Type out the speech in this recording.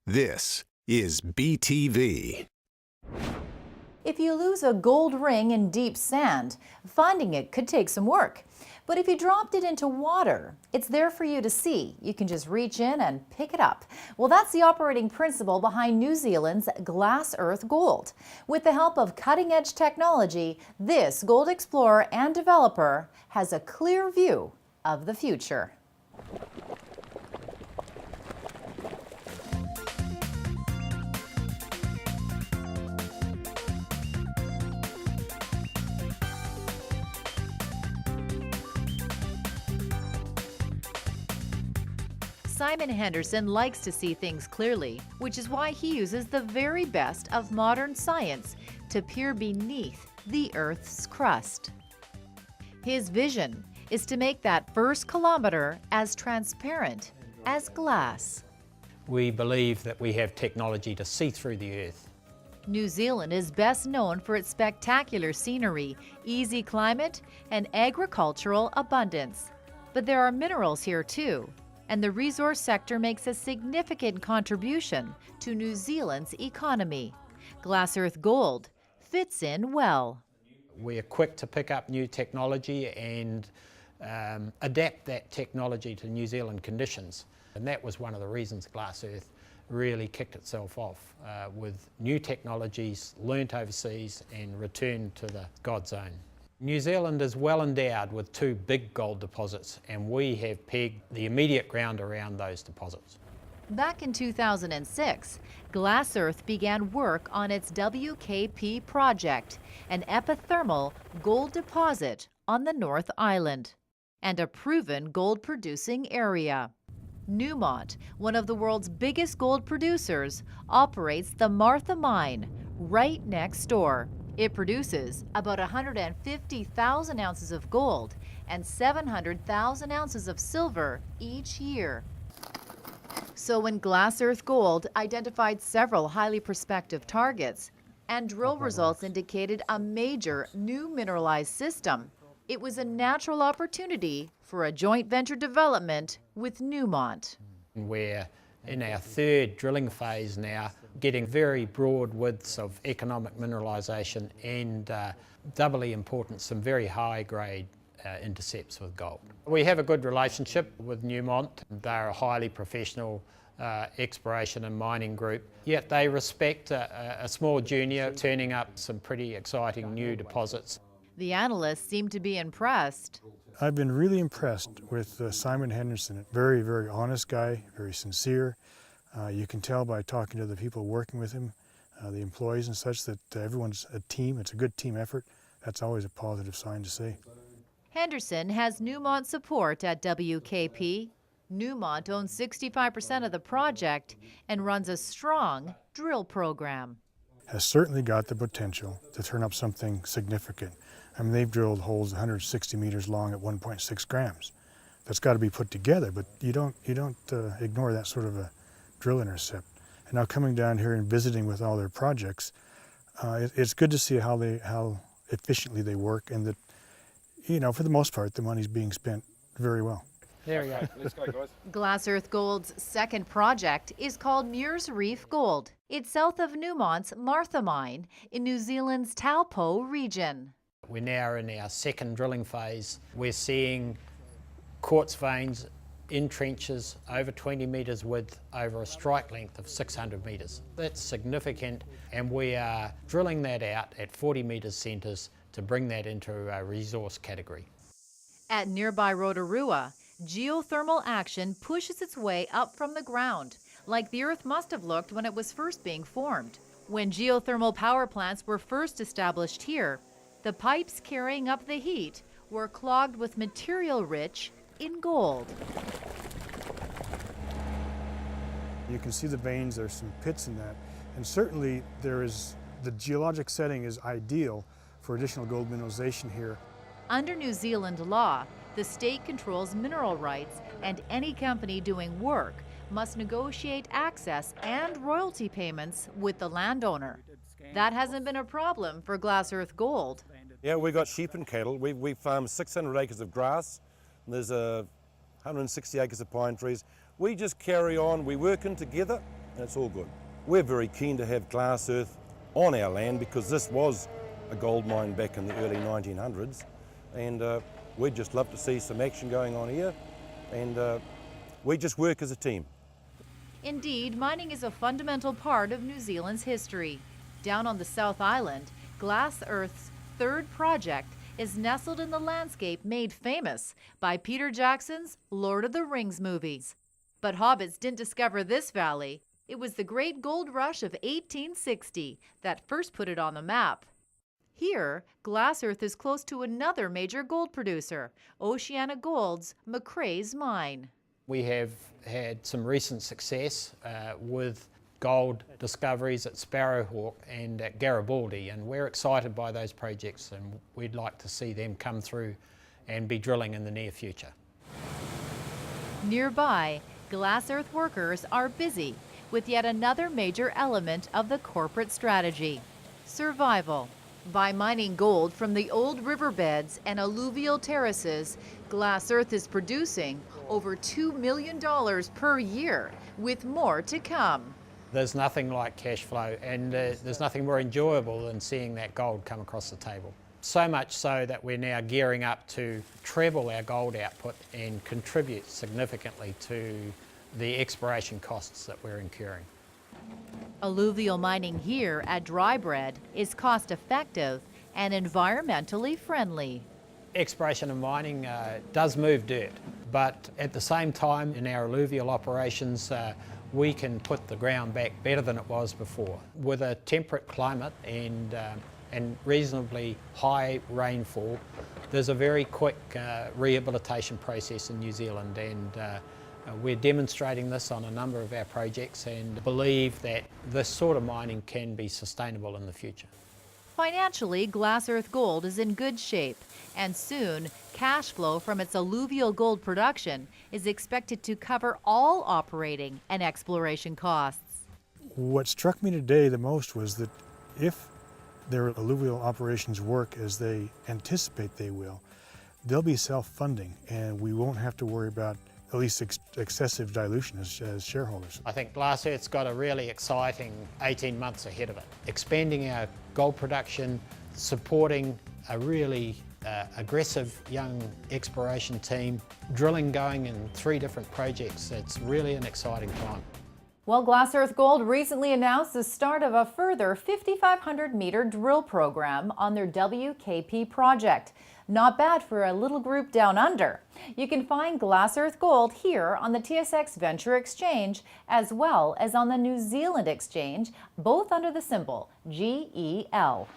This is BTV. If you lose a gold ring in deep sand, finding it could take some work. But if you dropped it into water, it's there for you to see. You can just reach in and pick it up. Well, that's the operating principle behind New Zealand's GlassEarth Gold. With the help of cutting-edge technology, this gold explorer and developer has a clear view of the future. Simon Henderson likes to see things clearly, which is why he uses the very best of modern science to peer beneath the Earth's crust. His vision is to make that first kilometer as transparent as glass. We believe that we have technology to see through the Earth. New Zealand is best known for its spectacular scenery, easy climate, and agricultural abundance. But there are minerals here too, and the resource sector makes a significant contribution to New Zealand's economy. GlassEarth Gold fits in well. We are quick to pick up new technology and adapt that technology to New Zealand conditions. And that was one of the reasons GlassEarth really kicked itself off with new technologies learnt overseas and returned to the God Zone. New Zealand is well endowed with two big gold deposits, and we have pegged the immediate ground around those deposits. Back in 2006, GlassEarth began work on its WKP project, an epithermal gold deposit on the North Island, and a proven gold-producing area. Newmont, one of the world's biggest gold producers, operates the Martha Mine right next door. It produces about 150,000 ounces of gold and 700,000 ounces of silver each year. So when GlassEarth Gold identified several highly prospective targets and drill results indicated a major new mineralized system, it was a natural opportunity for a joint venture development with Newmont. We're in our third drilling phase now, getting very broad widths of economic mineralisation and doubly important, some very high grade intercepts with gold. We have a good relationship with Newmont. They're a highly professional exploration and mining group, yet they respect a small junior turning up some pretty exciting new deposits. The analysts seem to be impressed. I've been really impressed with Simon Henderson. Very, very honest guy, very sincere. You can tell by talking to the people working with him, the employees and such, that everyone's a team. It's a good team effort. That's always a positive sign to see. Henderson has Newmont support at WKP. Newmont owns 65% of the project and runs a strong drill program. Has certainly got the potential to turn up something significant. I mean, they've drilled holes 160 meters long at 1.6 grams. That's got to be put together, but you don't ignore that sort of a drill intercept. And now coming down here and visiting with all their projects, it's good to see how efficiently they work, and that, you know, for the most part, the money's being spent very well. There we go. Let's go, guys. GlassEarth Gold's second project is called Muir's Reef Gold. It's south of Newmont's Martha Mine in New Zealand's Taupo region. We're now in our second drilling phase. We're seeing quartz veins in trenches over 20 metres width over a strike length of 600 metres. That's significant, and we are drilling that out at 40 metres centres to bring that into a resource category. At nearby Rotorua, geothermal action pushes its way up from the ground, like the Earth must have looked when it was first being formed. When geothermal power plants were first established here, the pipes carrying up the heat were clogged with material rich in gold. You can see the veins, there's some pits in that, and certainly the geologic setting is ideal for additional gold mineralization here. Under New Zealand law, the state controls mineral rights, and any company doing work must negotiate access and royalty payments with the landowner. That hasn't been a problem for GlassEarth Gold. Yeah, we got sheep and cattle. We farm 600 acres of grass. And there's 160 acres of pine trees. We just carry on. We work in together, and it's all good. We're very keen to have Glass Earth on our land because this was a gold mine back in the early 1900s, and we'd just love to see some action going on here, and we just work as a team. Indeed, mining is a fundamental part of New Zealand's history. Down on the South Island, Glass Earth's third project is nestled in the landscape made famous by Peter Jackson's Lord of the Rings movies. But hobbits didn't discover this valley. It was the Great Gold Rush of 1860 that first put it on the map. Here, Glass Earth is close to another major gold producer, OceanaGold's Macraes mine. We have had some recent success with gold discoveries at Sparrowhawk and at Garibaldi, and we're excited by those projects, and we'd like to see them come through and be drilling in the near future. Nearby, Glass Earth workers are busy with yet another major element of the corporate strategy: survival. By mining gold from the old riverbeds and alluvial terraces, Glass Earth is producing over $2 million per year, with more to come. There's nothing like cash flow, and there's nothing more enjoyable than seeing that gold come across the table. So much so that we're now gearing up to treble our gold output and contribute significantly to the exploration costs that we're incurring. Alluvial mining here at Drybread is cost-effective and environmentally friendly. Exploration and mining does move dirt, but at the same time in our alluvial operations we can put the ground back better than it was before. With a temperate climate and reasonably high rainfall, there's a very quick rehabilitation process in New Zealand, and we're demonstrating this on a number of our projects and believe that this sort of mining can be sustainable in the future. Financially, Glass Earth Gold is in good shape, and soon cash flow from its alluvial gold production is expected to cover all operating and exploration costs. What struck me today the most was that if their alluvial operations work as they anticipate they will, they'll be self-funding, and we won't have to worry about at least excessive dilution as shareholders. I think Glass Earth's got a really exciting 18 months ahead of it. Expanding our gold production, supporting a really aggressive young exploration team, drilling going in 3 different projects. It's really an exciting time. Well, Glass Earth Gold recently announced the start of a further 5,500-meter drill program on their WKP project. Not bad for a little group down under. You can find Glass Earth Gold here on the TSX Venture Exchange as well as on the New Zealand Exchange, both under the symbol GEL.